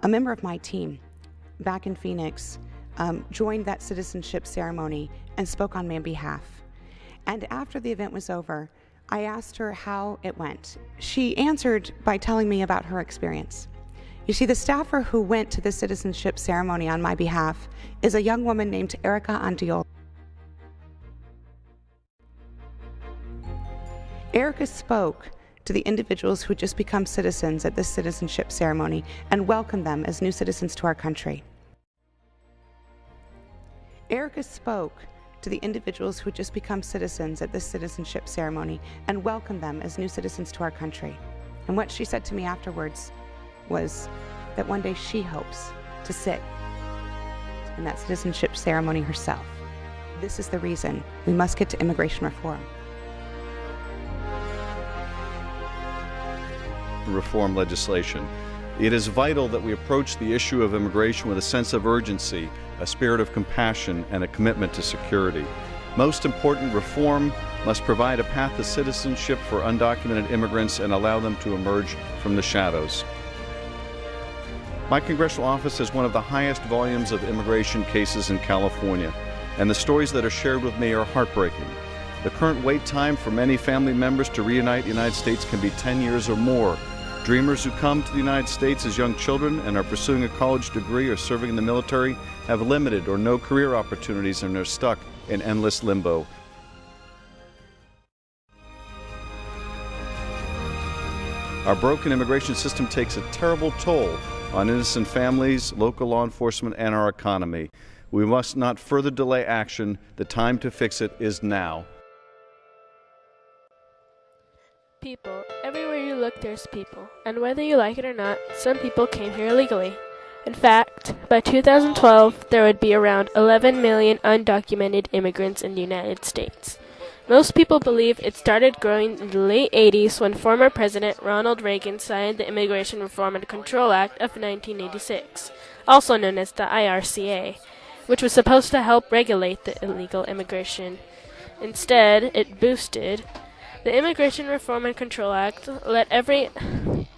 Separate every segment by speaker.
Speaker 1: A member of my team back in Phoenix joined that citizenship ceremony and spoke on my behalf. And after the event was over, I asked her how it went. She answered by telling me about her experience. You see, the staffer who went to the citizenship ceremony on my behalf is a young woman named Erica Andiola. Erica spoke to the individuals who had just become citizens at this citizenship ceremony and welcomed them as new citizens to our country. Erica spoke to the individuals who had just become citizens at this citizenship ceremony and welcomed them as new citizens to our country. And what she said to me afterwards was that one day she hopes to sit in that citizenship ceremony herself. This is the reason we must get to immigration reform.
Speaker 2: Reform legislation. It is vital that we approach the issue of immigration with a sense of urgency, a spirit of compassion, and a commitment to security. Most important, reform must provide a path to citizenship for undocumented immigrants and allow them to emerge from the shadows. My congressional office has one of the highest volumes of immigration cases in California, and the stories that are shared with me are heartbreaking. The current wait time for many family members to reunite the United States can be 10 years or more. Dreamers who come to the United States as young children and are pursuing a college degree or serving in the military have limited or no career opportunities and are stuck in endless limbo. Our broken immigration system takes a terrible toll on innocent families, local law enforcement, and our economy. We must not further delay action. The time to fix it is now.
Speaker 3: People. Everywhere you look, there's people. And whether you like it or not, some people came here illegally. In fact, by 2012, there would be around 11 million undocumented immigrants in the United States. Most people believe it started growing in the late 80s when former President Ronald Reagan signed the Immigration Reform and Control Act of 1986, also known as the IRCA, which was supposed to help regulate the illegal immigration. Instead, it boosted the Immigration Reform and Control Act. Let every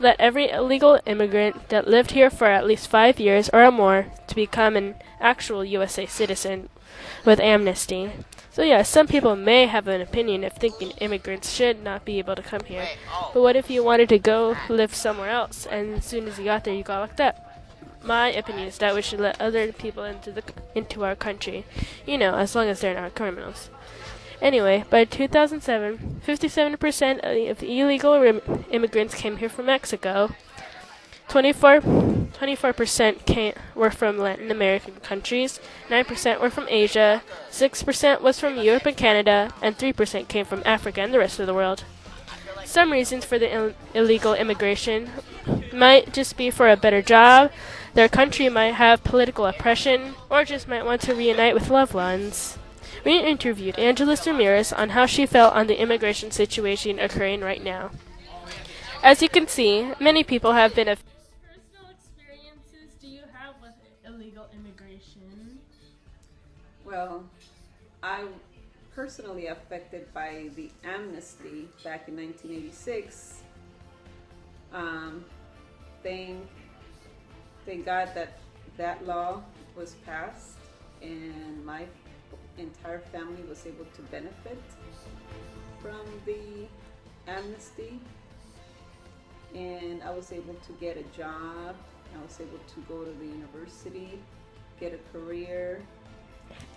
Speaker 3: illegal immigrant that lived here for at least 5 years or more to become an actual USA citizen with amnesty. So yeah, some people may have an opinion of thinking immigrants should not be able to come here. But what if you wanted to go live somewhere else and as soon as you got there you got locked up? My opinion is that we should let other people into our country, as long as they're not criminals. Anyway, by 2007, 57% of illegal immigrants came here from Mexico. 24% were from Latin American countries, 9% were from Asia, 6% was from Europe and Canada, and 3% came from Africa and the rest of the world. Some reasons for the illegal immigration might just be for a better job, their country might have political oppression, or just might want to reunite with loved ones. We interviewed Angeles Ramirez on how she felt on the immigration situation occurring right now. As you can see, many people have been Personal experiences do you have with illegal immigration?
Speaker 4: Well, I'm personally affected by the amnesty back in 1986. Thank God that law was passed and my entire family was able to benefit from the amnesty, and I was able to get a job. I was able to go to the university, get a career,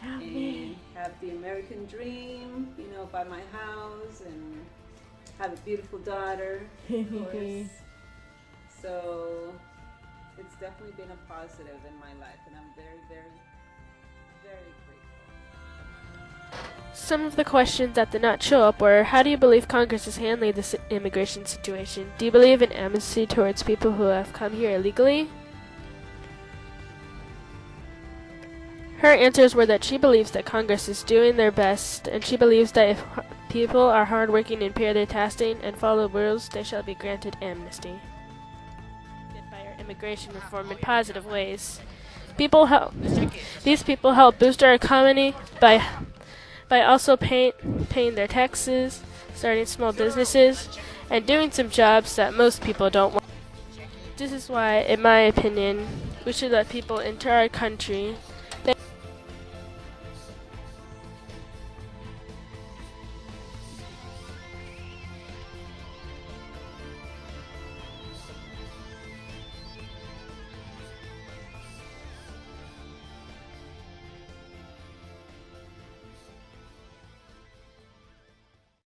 Speaker 4: and have the American dream, buy my house and have a beautiful daughter, of course. So it's definitely been a positive in my life, and I'm very, very, very grateful.
Speaker 3: Some of the questions that did not show up were, how do you believe Congress is handling this immigration situation? Do you believe in amnesty towards people who have come here illegally? Her answers were that she believes that Congress is doing their best, and she believes that if people are hardworking and pay their taxing and follow rules, they shall be granted amnesty. By our immigration reform in positive ways. These people help boost our economy by also paying their taxes, starting small businesses, and doing some jobs that most people don't want. This is why, in my opinion, we should let people into our country